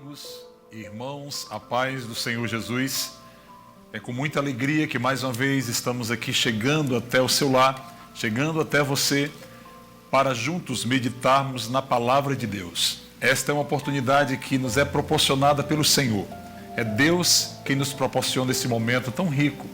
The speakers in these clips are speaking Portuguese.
amigos e irmãos, a paz do Senhor Jesus. É com muita alegria que mais uma vez estamos aqui chegando até o seu lar, chegando até você, para juntos meditarmos na palavra de Deus. Esta é uma oportunidade que nos é proporcionada pelo Senhor. É Deus quem nos proporciona esse momento tão rico.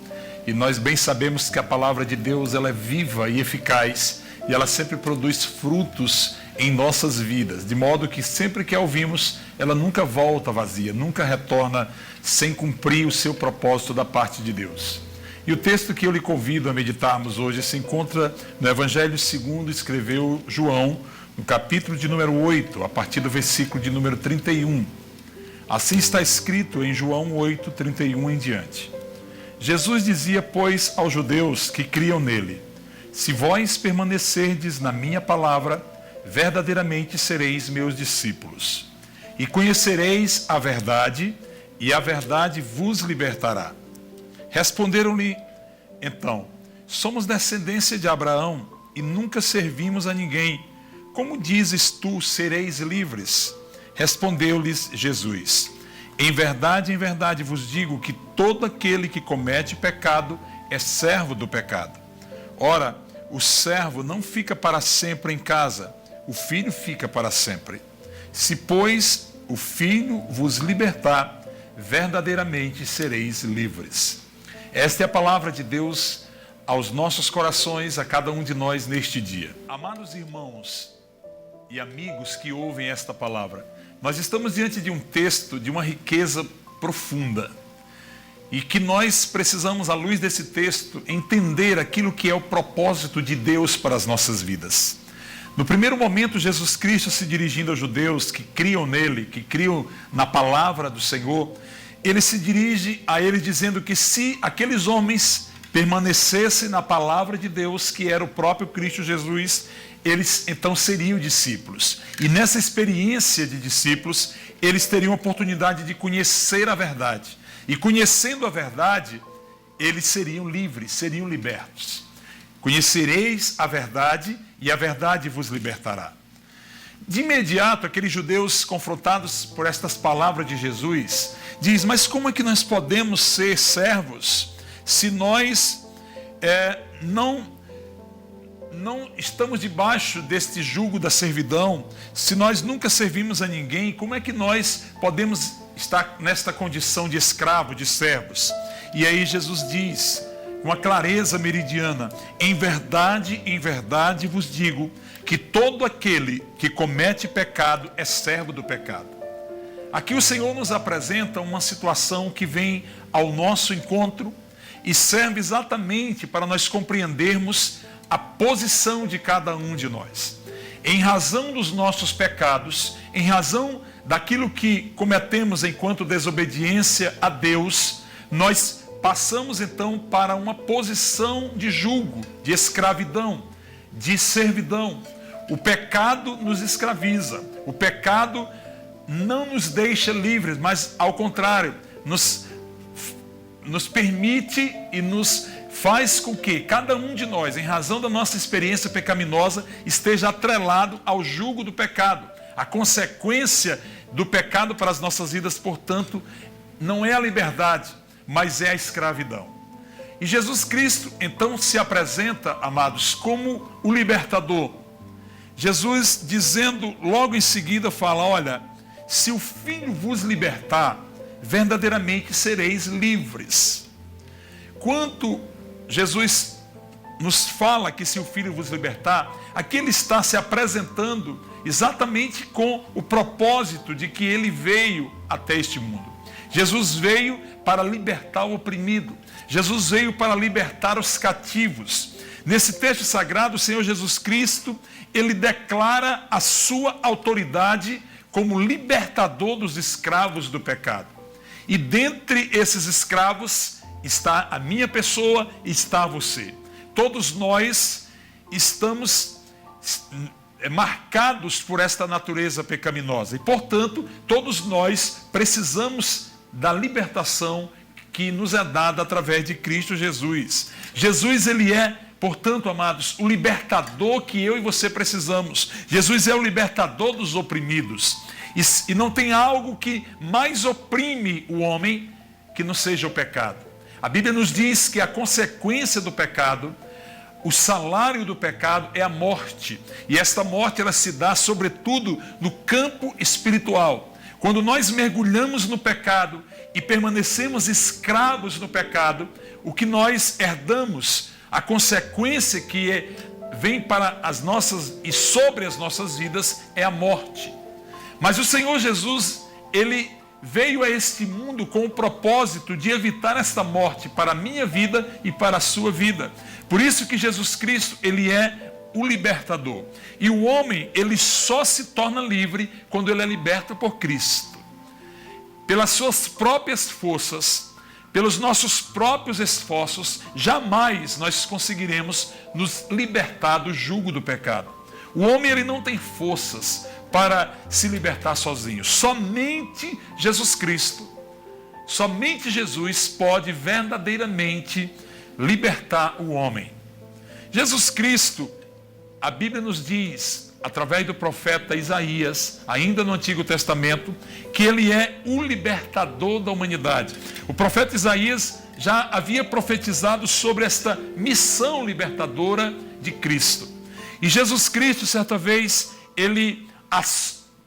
E nós bem sabemos que a palavra de Deus ela é viva e eficaz e ela sempre produz frutos em nossas vidas, de modo que sempre que a ouvimos, ela nunca volta vazia, nunca retorna sem cumprir o seu propósito da parte de Deus. E o texto que eu lhe convido a meditarmos hoje se encontra no Evangelho segundo escreveu João, no capítulo de número 8, a partir do versículo de número 31. Assim está escrito em João 8, 31 em diante. Jesus dizia, pois, aos judeus que criam nele: se vós permanecerdes na minha palavra, verdadeiramente sereis meus discípulos. E conhecereis a verdade, e a verdade vos libertará. Responderam-lhe, então, somos descendência de Abraão, e nunca servimos a ninguém. Como dizes tu, sereis livres? Respondeu-lhes Jesus: em verdade vos digo que todo aquele que comete pecado é servo do pecado. Ora, o servo não fica para sempre em casa, o filho fica para sempre. Se, pois, o filho vos libertar, verdadeiramente sereis livres. Esta é a palavra de Deus aos nossos corações, a cada um de nós neste dia. Amados irmãos e amigos que ouvem esta palavra, nós estamos diante de um texto de uma riqueza profunda e que nós precisamos, à luz desse texto, entender aquilo que é o propósito de Deus para as nossas vidas. No primeiro momento, Jesus Cristo se dirigindo aos judeus que criam nele, que criam na palavra do Senhor, ele se dirige a eles dizendo que se aqueles homens permanecessem na palavra de Deus, que era o próprio Cristo Jesus, eles então seriam discípulos. E nessa experiência de discípulos, eles teriam a oportunidade de conhecer a verdade. E conhecendo a verdade, eles seriam livres, seriam libertos. Conhecereis a verdade e a verdade vos libertará. De imediato, aqueles judeus confrontados por estas palavras de Jesus, diz, mas como é que nós podemos ser servos se nós não estamos debaixo deste jugo da servidão, se nós nunca servimos a ninguém, como é que nós podemos estar nesta condição de escravo, de servos? E aí Jesus diz, com uma clareza meridiana, em verdade vos digo, que todo aquele que comete pecado é servo do pecado. Aqui o Senhor nos apresenta uma situação que vem ao nosso encontro e serve exatamente para nós compreendermos a posição de cada um de nós. Em razão dos nossos pecados, em razão daquilo que cometemos enquanto desobediência a Deus, nós passamos então para uma posição de jugo, de escravidão, de servidão. O pecado nos escraviza, o pecado não nos deixa livres, mas ao contrário, nos permite e nos faz com que cada um de nós, em razão da nossa experiência pecaminosa, esteja atrelado ao jugo do pecado. A consequência do pecado para as nossas vidas, portanto, não é a liberdade, mas é a escravidão. E Jesus Cristo, então, se apresenta, amados, como o libertador. Jesus, dizendo logo em seguida, fala, olha, se o Filho vos libertar, verdadeiramente sereis livres. Quanto Jesus nos fala que se o Filho vos libertar, aqui ele está se apresentando exatamente com o propósito de que ele veio até este mundo. Jesus veio para libertar o oprimido. Jesus veio para libertar os cativos. Nesse texto sagrado, o Senhor Jesus Cristo, ele declara a sua autoridade como libertador dos escravos do pecado. E dentre esses escravos está a minha pessoa e está você. Todos nós estamos marcados por esta natureza pecaminosa. E, portanto, todos nós precisamos da libertação que nos é dada através de Cristo Jesus. Jesus, ele é, portanto, amados, o libertador que eu e você precisamos. Jesus é o libertador dos oprimidos. E não tem algo que mais oprime o homem que não seja o pecado. A Bíblia nos diz que a consequência do pecado, o salário do pecado é a morte. E esta morte ela se dá sobretudo no campo espiritual. Quando nós mergulhamos no pecado e permanecemos escravos no pecado, o que nós herdamos, a consequência que vem para as nossas e sobre as nossas vidas é a morte. Mas o Senhor Jesus, ele veio a este mundo com o propósito de evitar esta morte para a minha vida e para a sua vida. Por isso que Jesus Cristo, ele é o libertador. E o homem, ele só se torna livre quando ele é liberto por Cristo. Pelas suas próprias forças, pelos nossos próprios esforços, jamais nós conseguiremos nos libertar do jugo do pecado. O homem, ele não tem forças para se libertar sozinho. Somente Jesus Cristo, somente Jesus pode verdadeiramente libertar o homem. Jesus Cristo, a Bíblia nos diz, através do profeta Isaías, ainda no Antigo Testamento, que ele é o libertador da humanidade. O profeta Isaías já havia profetizado sobre esta missão libertadora de Cristo. E Jesus Cristo, certa vez, ele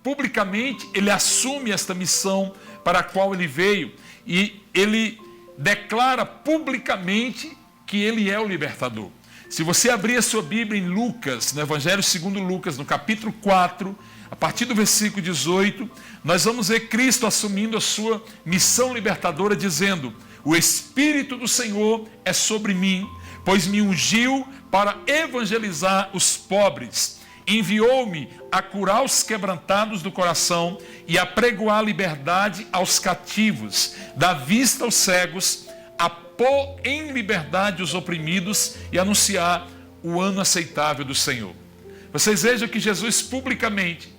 publicamente ele assume esta missão para a qual ele veio e ele declara publicamente que ele é o libertador. Se você abrir a sua Bíblia em Lucas, no Evangelho segundo Lucas, no capítulo 4, a partir do versículo 18, nós vamos ver Cristo assumindo a sua missão libertadora, dizendo: o Espírito do Senhor é sobre mim, pois me ungiu para evangelizar os pobres. Enviou-me a curar os quebrantados do coração e a pregoar liberdade aos cativos, dar vista aos cegos, a pôr em liberdade os oprimidos e anunciar o ano aceitável do Senhor. Vocês vejam que Jesus publicamente,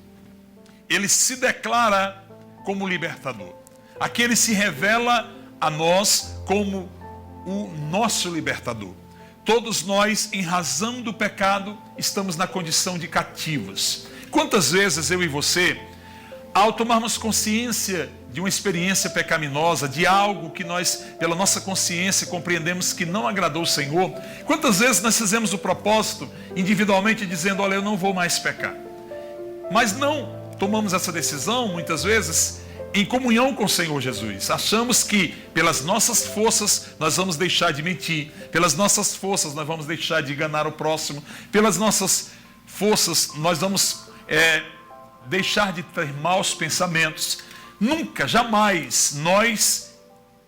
ele se declara como libertador. Aqui ele se revela a nós como o nosso libertador. Todos nós, em razão do pecado, estamos na condição de cativos. Quantas vezes eu e você, ao tomarmos consciência de uma experiência pecaminosa, de algo que nós, pela nossa consciência, compreendemos que não agradou o Senhor, quantas vezes nós fizemos o propósito, individualmente, dizendo: olha, eu não vou mais pecar. Mas não tomamos essa decisão, muitas vezes, em comunhão com o Senhor Jesus. Achamos que pelas nossas forças nós vamos deixar de mentir, pelas nossas forças nós vamos deixar de enganar o próximo, pelas nossas forças nós vamos deixar de ter maus pensamentos. Nunca, jamais nós,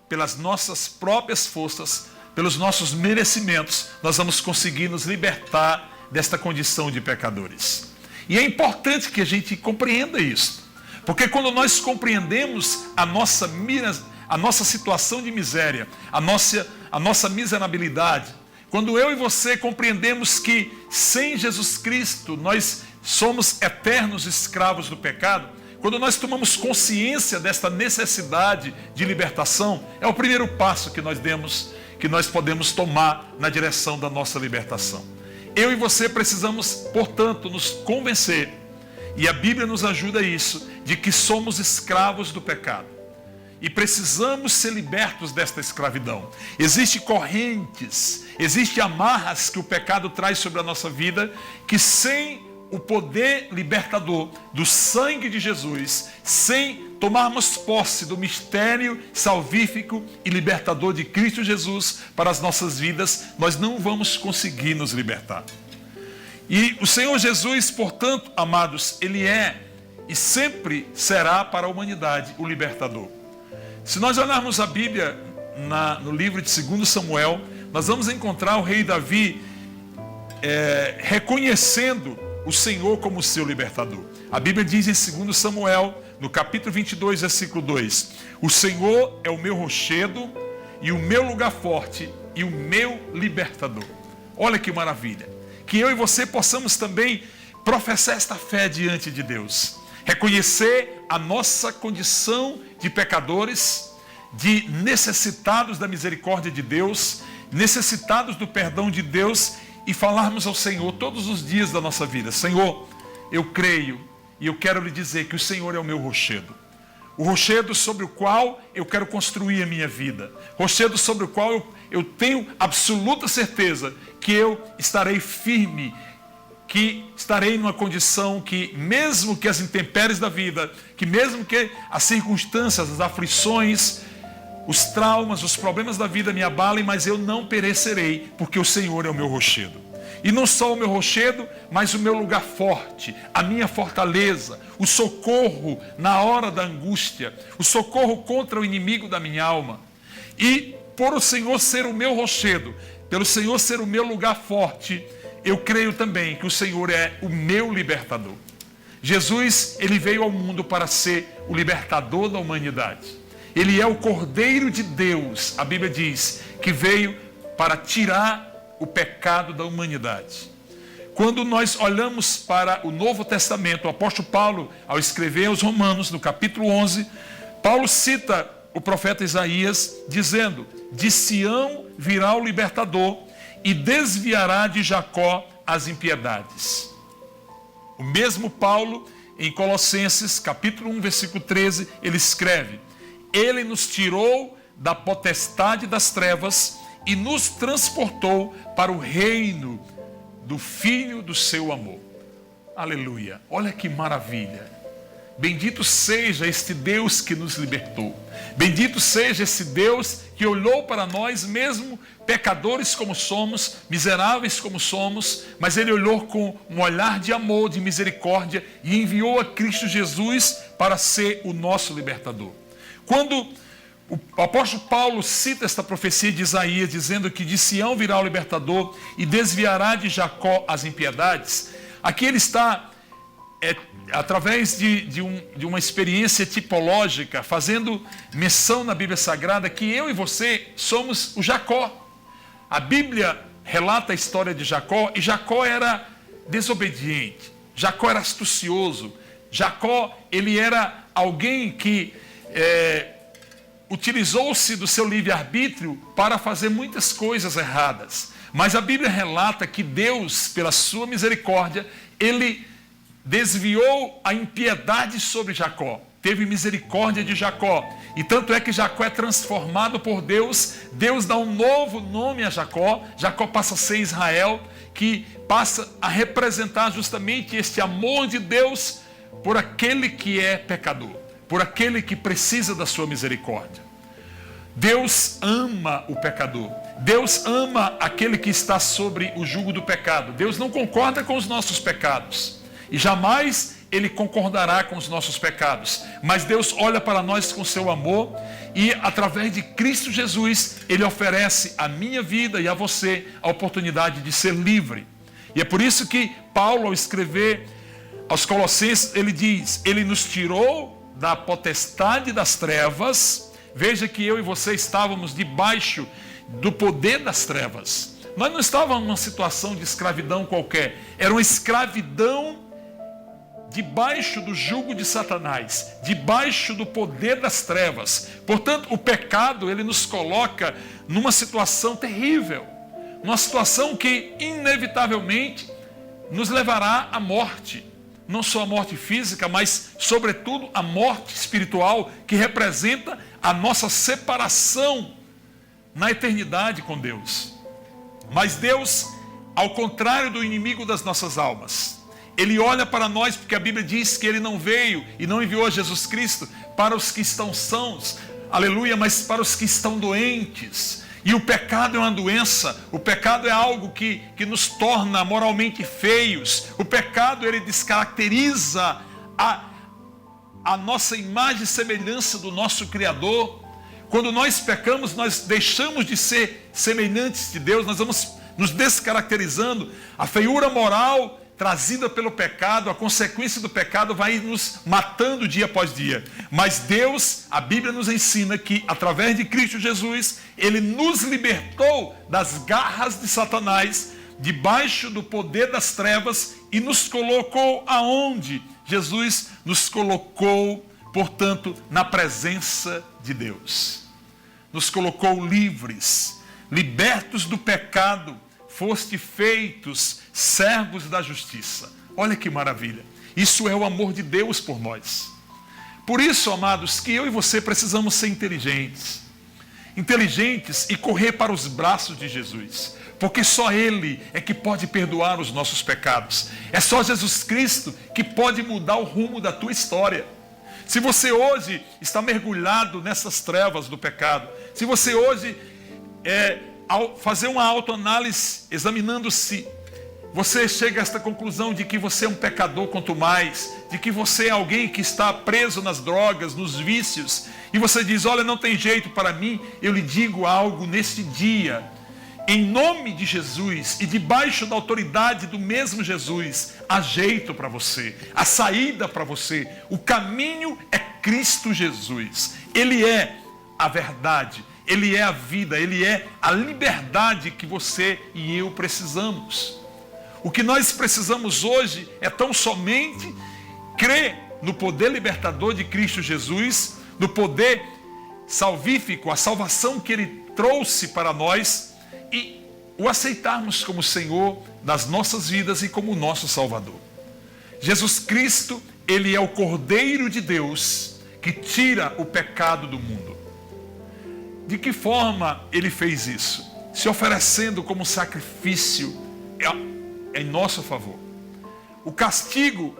pelas nossas próprias forças, pelos nossos merecimentos, nós vamos conseguir nos libertar desta condição de pecadores. E é importante que a gente compreenda isso. Porque quando nós compreendemos a nossa situação de miséria, a nossa miserabilidade, quando eu e você compreendemos que sem Jesus Cristo nós somos eternos escravos do pecado, quando nós tomamos consciência desta necessidade de libertação, é o primeiro passo que nós podemos tomar na direção da nossa libertação. Eu e você precisamos, portanto, nos convencer, e a Bíblia nos ajuda a isso, de que somos escravos do pecado. E precisamos ser libertos desta escravidão. Existem correntes, existem amarras que o pecado traz sobre a nossa vida, que sem o poder libertador do sangue de Jesus, sem tomarmos posse do mistério salvífico e libertador de Cristo Jesus para as nossas vidas, nós não vamos conseguir nos libertar. E o Senhor Jesus, portanto, amados, ele é e sempre será para a humanidade o libertador. Se nós olharmos a Bíblia no livro de 2 Samuel, nós vamos encontrar o rei Davi reconhecendo o Senhor como seu libertador. A Bíblia diz em 2 Samuel, no capítulo 22, versículo 2: o Senhor é o meu rochedo e o meu lugar forte e o meu libertador. Olha que maravilha. Que eu e você possamos também professar esta fé diante de Deus. Reconhecer a nossa condição de pecadores, de necessitados da misericórdia de Deus, necessitados do perdão de Deus, e falarmos ao Senhor todos os dias da nossa vida: Senhor, eu creio E eu quero lhe dizer que o Senhor é o meu rochedo. O rochedo sobre o qual eu quero construir a minha vida. Rochedo sobre o qual eu tenho absoluta certeza que eu estarei firme, que estarei numa condição que, mesmo que as intempéries da vida, que mesmo que as circunstâncias, as aflições, os traumas, os problemas da vida me abalem, mas eu não perecerei, porque o Senhor é o meu rochedo. E não só o meu rochedo, mas o meu lugar forte, a minha fortaleza, o socorro na hora da angústia, o socorro contra o inimigo da minha alma. E por o Senhor ser o meu rochedo, pelo Senhor ser o meu lugar forte, eu creio também que o Senhor é o meu libertador. Jesus, ele veio ao mundo para ser o libertador da humanidade. Ele é o Cordeiro de Deus, a Bíblia diz, que veio para tirar o pecado da humanidade. Quando nós olhamos para o Novo Testamento, o apóstolo Paulo, ao escrever aos Romanos, no capítulo 11, Paulo cita o profeta Isaías, dizendo: de Sião virá o libertador e desviará de Jacó as impiedades. O mesmo Paulo, em Colossenses, capítulo 1, versículo 13, ele escreve: ele nos tirou da potestade das trevas e nos transportou para o reino do Filho do seu amor. Aleluia! Olha que maravilha! Bendito seja este Deus que nos libertou. Bendito seja esse Deus que olhou para nós, mesmo pecadores como somos, miseráveis como somos, mas Ele olhou com um olhar de amor, de misericórdia e enviou a Cristo Jesus para ser o nosso libertador. Quando o apóstolo Paulo cita esta profecia de Isaías, dizendo que de Sião virá o libertador e desviará de Jacó as impiedades, aqui ele está, através de uma experiência tipológica, fazendo menção na Bíblia Sagrada que eu e você somos o Jacó. A Bíblia relata a história de Jacó, e Jacó era desobediente, Jacó era astucioso, Jacó, ele era alguém que utilizou-se do seu livre-arbítrio para fazer muitas coisas erradas. Mas a Bíblia relata que Deus, pela sua misericórdia, Ele desviou a impiedade sobre Jacó. Teve misericórdia de Jacó. E tanto é que Jacó é transformado por Deus. Deus dá um novo nome a Jacó. Jacó passa a ser Israel, que passa a representar justamente este amor de Deus por aquele que é pecador, por aquele que precisa da sua misericórdia. Deus ama o pecador. Deus ama aquele que está sobre o jugo do pecado. Deus não concorda com os nossos pecados. E jamais Ele concordará com os nossos pecados. Mas Deus olha para nós com seu amor e, através de Cristo Jesus, Ele oferece à minha vida e a você a oportunidade de ser livre. E é por isso que Paulo, ao escrever aos Colossenses, ele diz: Ele nos tirou da potestade das trevas. Veja que eu e você estávamos debaixo do poder das trevas. Nós não estávamos numa situação de escravidão qualquer. Era uma escravidão debaixo do jugo de Satanás, debaixo do poder das trevas. Portanto, o pecado, ele nos coloca numa situação terrível, numa situação que inevitavelmente nos levará à morte. Não só a morte física, mas sobretudo a morte espiritual, que representa a nossa separação na eternidade com Deus. Mas Deus, ao contrário do inimigo das nossas almas, Ele olha para nós, porque a Bíblia diz que Ele não veio e não enviou Jesus Cristo para os que estão sãos, aleluia, mas para os que estão doentes. E o pecado é uma doença, o pecado é algo que nos torna moralmente feios. O pecado, ele descaracteriza a nossa imagem e semelhança do nosso Criador. Quando nós pecamos, nós deixamos de ser semelhantes de Deus, nós vamos nos descaracterizando. A feiura moral trazida pelo pecado, a consequência do pecado vai nos matando dia após dia. Mas Deus, a Bíblia nos ensina que, através de Cristo Jesus, Ele nos libertou das garras de Satanás, debaixo do poder das trevas, e nos colocou aonde? Jesus nos colocou, portanto, na presença de Deus. Nos colocou livres, libertos do pecado, foste feitos servos da justiça. Olha que maravilha. Isso é o amor de Deus por nós. Por isso, amados, que eu e você precisamos ser inteligentes. Inteligentes e correr para os braços de Jesus. Porque só Ele é que pode perdoar os nossos pecados. É só Jesus Cristo que pode mudar o rumo da tua história. Se você hoje está mergulhado nessas trevas do pecado, se você hoje ao fazer uma autoanálise, examinando-se, você chega a esta conclusão de que você é um pecador quanto mais, de que você é alguém que está preso nas drogas, nos vícios, e você diz, olha, não tem jeito para mim, eu lhe digo algo neste dia, em nome de Jesus e debaixo da autoridade do mesmo Jesus, há jeito para você, a saída para você, o caminho é Cristo Jesus. Ele é a verdade, Ele é a vida, Ele é a liberdade que você e eu precisamos. O que nós precisamos hoje é tão somente crer no poder libertador de Cristo Jesus, no poder salvífico, a salvação que Ele trouxe para nós, e o aceitarmos como Senhor das nossas vidas e como nosso Salvador. Jesus Cristo, Ele é o Cordeiro de Deus que tira o pecado do mundo. De que forma Ele fez isso? Se oferecendo como sacrifício em nosso favor. O castigo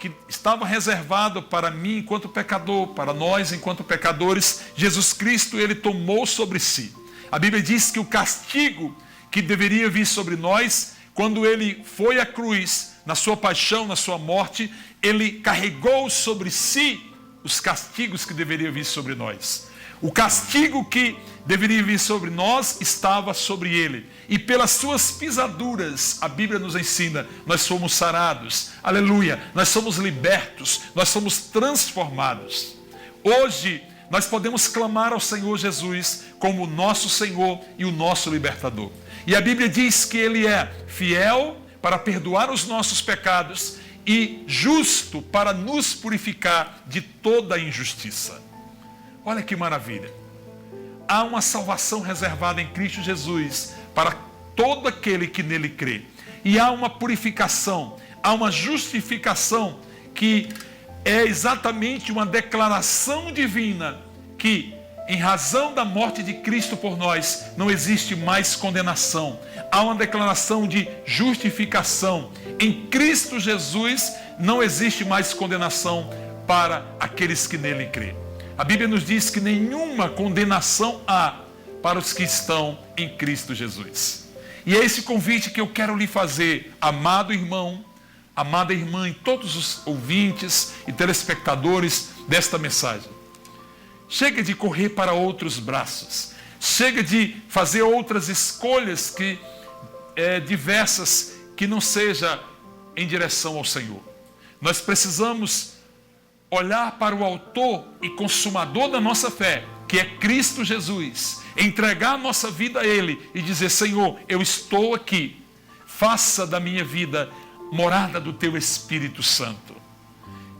que estava reservado para mim enquanto pecador, para nós enquanto pecadores, Jesus Cristo, Ele tomou sobre si. A Bíblia diz que o castigo que deveria vir sobre nós, quando Ele foi à cruz, na sua paixão, na sua morte, Ele carregou sobre si os castigos que deveriam vir sobre nós. O castigo que deveria vir sobre nós estava sobre Ele. E pelas suas pisaduras, a Bíblia nos ensina, nós somos sarados. Aleluia! Nós somos libertos, nós somos transformados. Hoje, nós podemos clamar ao Senhor Jesus como o nosso Senhor e o nosso libertador. E a Bíblia diz que Ele é fiel para perdoar os nossos pecados e justo para nos purificar de toda a injustiça. Olha que maravilha. Há uma salvação reservada em Cristo Jesus para todo aquele que nele crê. E há uma purificação, há uma justificação que é exatamente uma declaração divina que, em razão da morte de Cristo por nós, não existe mais condenação. Há uma declaração de justificação. Em Cristo Jesus não existe mais condenação para aqueles que nele crê. A Bíblia nos diz que nenhuma condenação há para os que estão em Cristo Jesus. E é esse convite que eu quero lhe fazer, amado irmão, amada irmã, e todos os ouvintes e telespectadores desta mensagem. Chega de correr para outros braços. Chega de fazer outras escolhas diversas que não seja em direção ao Senhor. Nós precisamos olhar para o autor e consumador da nossa fé, que é Cristo Jesus, entregar a nossa vida a Ele e dizer, Senhor, eu estou aqui, faça da minha vida morada do Teu Espírito Santo.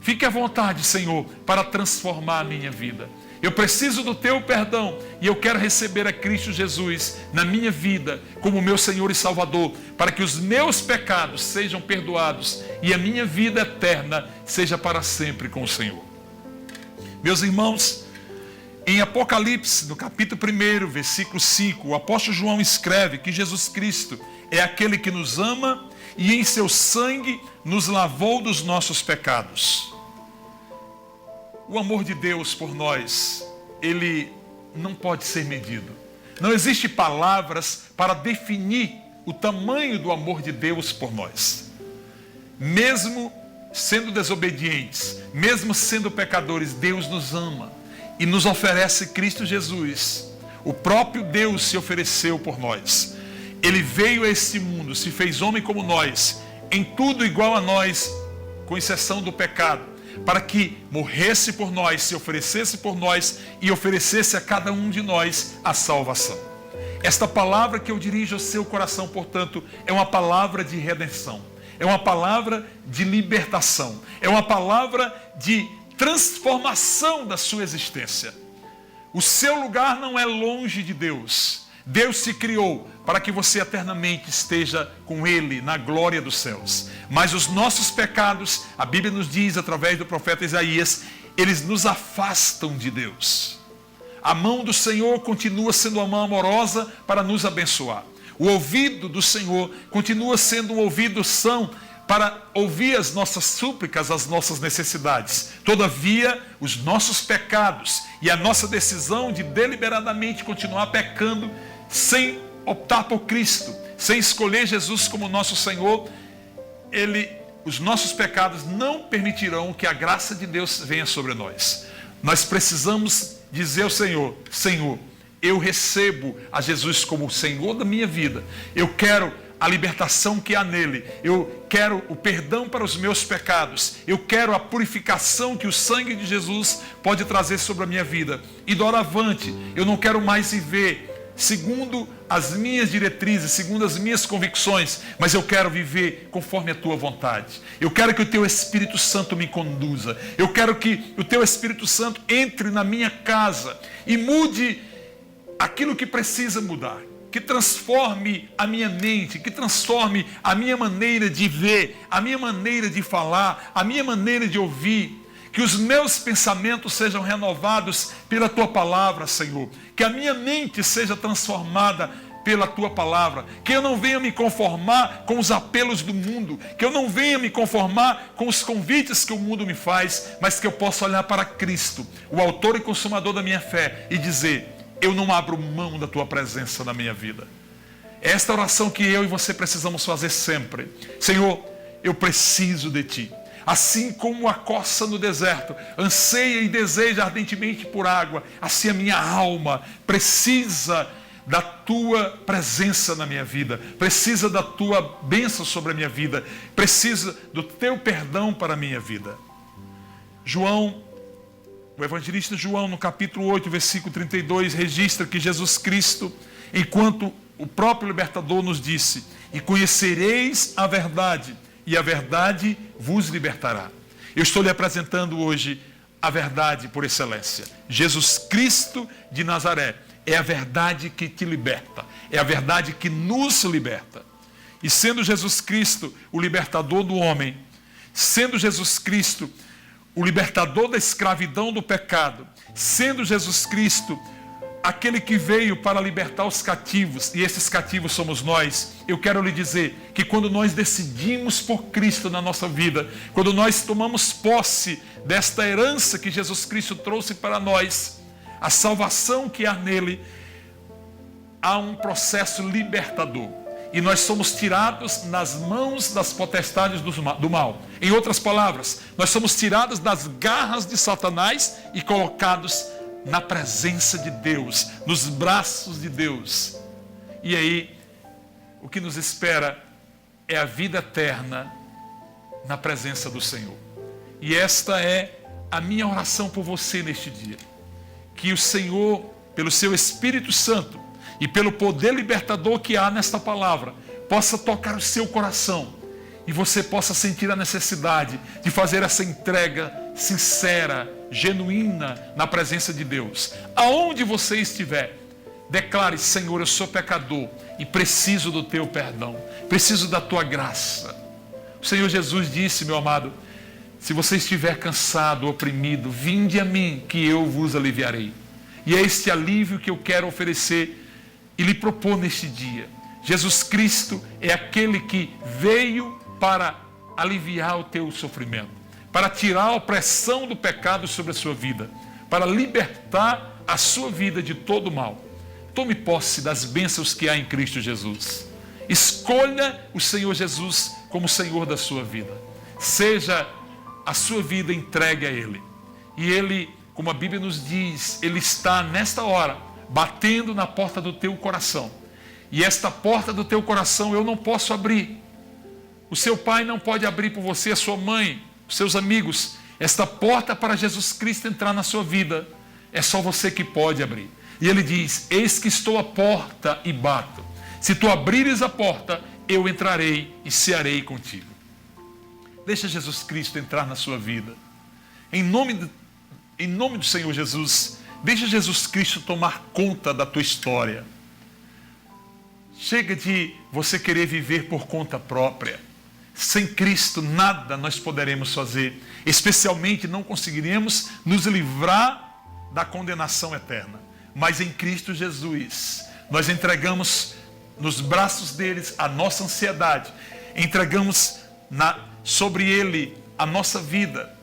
Fique à vontade, Senhor, para transformar a minha vida. Eu preciso do Teu perdão e eu quero receber a Cristo Jesus na minha vida como meu Senhor e Salvador, para que os meus pecados sejam perdoados e a minha vida eterna seja para sempre com o Senhor. Meus irmãos, em Apocalipse, no capítulo 1, versículo 5, o apóstolo João escreve que Jesus Cristo é aquele que nos ama e em seu sangue nos lavou dos nossos pecados. O amor de Deus por nós, ele não pode ser medido. Não existe palavras para definir o tamanho do amor de Deus por nós. Mesmo sendo desobedientes, mesmo sendo pecadores, Deus nos ama e nos oferece Cristo Jesus. O próprio Deus se ofereceu por nós. Ele veio a este mundo, se fez homem como nós, em tudo igual a nós, com exceção do pecado, para que morresse por nós, se oferecesse por nós e oferecesse a cada um de nós a salvação. Esta palavra que eu dirijo ao seu coração, portanto, é uma palavra de redenção, é uma palavra de libertação, é uma palavra de transformação da sua existência. O seu lugar não é longe de Deus, Deus te criou para que você eternamente esteja com Ele na glória dos céus. Mas os nossos pecados, a Bíblia nos diz através do profeta Isaías, eles nos afastam de Deus. A mão do Senhor continua sendo uma mão amorosa para nos abençoar. O ouvido do Senhor continua sendo um ouvido são para ouvir as nossas súplicas, as nossas necessidades. Todavia, os nossos pecados e a nossa decisão de deliberadamente continuar pecando sem optar por Cristo, sem escolher Jesus como nosso Senhor, os nossos pecados não permitirão que a graça de Deus venha sobre nós. Nós precisamos dizer ao Senhor: Senhor, eu recebo a Jesus como o Senhor da minha vida. Eu quero a libertação que há nele. Eu quero o perdão para os meus pecados. Eu quero a purificação que o sangue de Jesus pode trazer sobre a minha vida. E doravante, eu não quero mais viver segundo as minhas diretrizes, segundo as minhas convicções, mas eu quero viver conforme a tua vontade. Eu quero que o teu Espírito Santo me conduza. Eu quero que o teu Espírito Santo entre na minha casa e mude aquilo que precisa mudar, que transforme a minha mente, que transforme a minha maneira de ver, a minha maneira de falar, a minha maneira de ouvir. Que os meus pensamentos sejam renovados pela tua palavra, Senhor. Que a minha mente seja transformada pela tua palavra. Que eu não venha me conformar com os apelos do mundo. Que eu não venha me conformar com os convites que o mundo me faz, mas que eu possa olhar para Cristo, o autor e consumador da minha fé, e dizer: eu não abro mão da tua presença na minha vida. É esta oração que eu e você precisamos fazer sempre. Senhor, eu preciso de ti. Assim como a corça no deserto anseia e deseja ardentemente por água, assim a minha alma precisa da tua presença na minha vida, precisa da tua bênção sobre a minha vida, precisa do teu perdão para a minha vida. O evangelista João, no capítulo 8, versículo 32, registra que Jesus Cristo, enquanto o próprio libertador nos disse: e conhecereis a verdade, e a verdade vos libertará. Eu estou lhe apresentando hoje a verdade por excelência. Jesus Cristo de Nazaré é a verdade que te liberta, é a verdade que nos liberta. E sendo Jesus Cristo o libertador do homem, sendo Jesus Cristo o libertador da escravidão do pecado, sendo Jesus Cristo aquele que veio para libertar os cativos, e esses cativos somos nós, eu quero lhe dizer que quando nós decidimos por Cristo na nossa vida, quando nós tomamos posse desta herança que Jesus Cristo trouxe para nós, a salvação que há nele, há um processo libertador. E nós somos tirados nas mãos das potestades do mal. Em outras palavras, nós somos tirados das garras de Satanás e colocados na presença de Deus, nos braços de Deus. E aí, o que nos espera é a vida eterna na presença do Senhor. E esta é a minha oração por você neste dia. Que o Senhor, pelo seu Espírito Santo e pelo poder libertador que há nesta palavra, possa tocar o seu coração e você possa sentir a necessidade de fazer essa entrega sincera, genuína na presença de Deus. Aonde você estiver, declare: Senhor, eu sou pecador e preciso do teu perdão, preciso da tua graça. O Senhor Jesus disse, meu amado: se você estiver cansado, oprimido, vinde a mim que eu vos aliviarei. E é este alívio que eu quero oferecer e lhe propor neste dia. Jesus Cristo é aquele que veio para aliviar o teu sofrimento, para tirar a opressão do pecado sobre a sua vida, para libertar a sua vida de todo mal. Tome posse das bênçãos que há em Cristo Jesus. Escolha o Senhor Jesus como Senhor da sua vida. Seja a sua vida entregue a Ele. E Ele, como a Bíblia nos diz, Ele está nesta hora batendo na porta do teu coração. E esta porta do teu coração eu não posso abrir. O seu pai não pode abrir por você, a sua mãe, os seus amigos. Esta porta para Jesus Cristo entrar na sua vida, é só você que pode abrir. E Ele diz: eis que estou à porta e bato. Se tu abrires a porta, eu entrarei e cearei contigo. Deixa Jesus Cristo entrar na sua vida. Em nome do Senhor Jesus, deixa Jesus Cristo tomar conta da tua história. Chega de você querer viver por conta própria. Sem Cristo, nada nós poderemos fazer. Especialmente não conseguiremos nos livrar da condenação eterna. Mas em Cristo Jesus, nós entregamos nos braços deles a nossa ansiedade. Entregamos sobre Ele a nossa vida,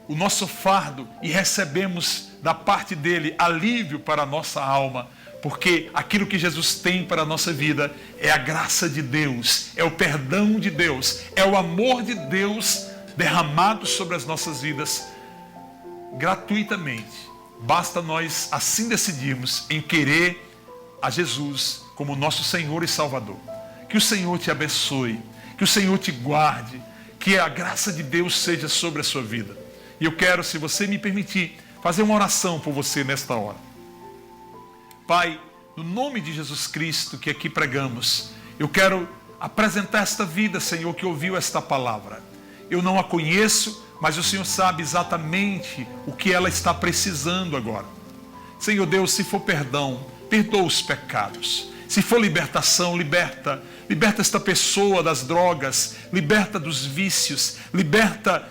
o nosso fardo, e recebemos da parte dele alívio para a nossa alma. Porque aquilo que Jesus tem para a nossa vida é a graça de Deus, é o perdão de Deus, é o amor de Deus derramado sobre as nossas vidas gratuitamente. Basta nós assim decidirmos em querer a Jesus como nosso Senhor e Salvador. Que o Senhor te abençoe, que o Senhor te guarde, que a graça de Deus seja sobre a sua vida. E eu quero, se você me permitir, fazer uma oração por você nesta hora. Pai, no nome de Jesus Cristo que aqui pregamos, eu quero apresentar esta vida, Senhor, que ouviu esta palavra. Eu não a conheço, mas o Senhor sabe exatamente o que ela está precisando agora. Senhor Deus, se for perdão, perdoa os pecados. Se for libertação, liberta esta pessoa das drogas, liberta dos vícios, liberta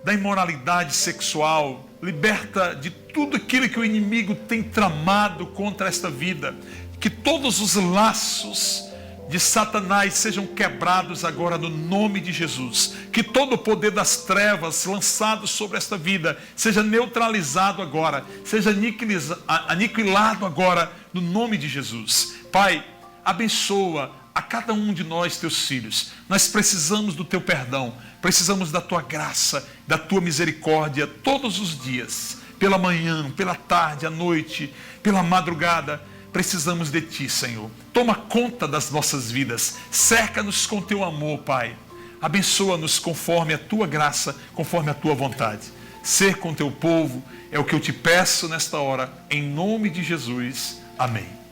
da imoralidade sexual, liberta de tudo aquilo que o inimigo tem tramado contra esta vida. Que todos os laços de Satanás sejam quebrados agora no nome de Jesus. Que todo o poder das trevas lançado sobre esta vida seja neutralizado agora, seja aniquilado agora no nome de Jesus. Pai, abençoa a cada um de nós, teus filhos. Nós precisamos do teu perdão, precisamos da tua graça, da tua misericórdia todos os dias, pela manhã, pela tarde, à noite, pela madrugada. Precisamos de ti, Senhor. Toma conta das nossas vidas, cerca-nos com teu amor, Pai. Abençoa-nos conforme a tua graça, conforme a tua vontade. Ser com teu povo é o que eu te peço nesta hora, em nome de Jesus. Amém.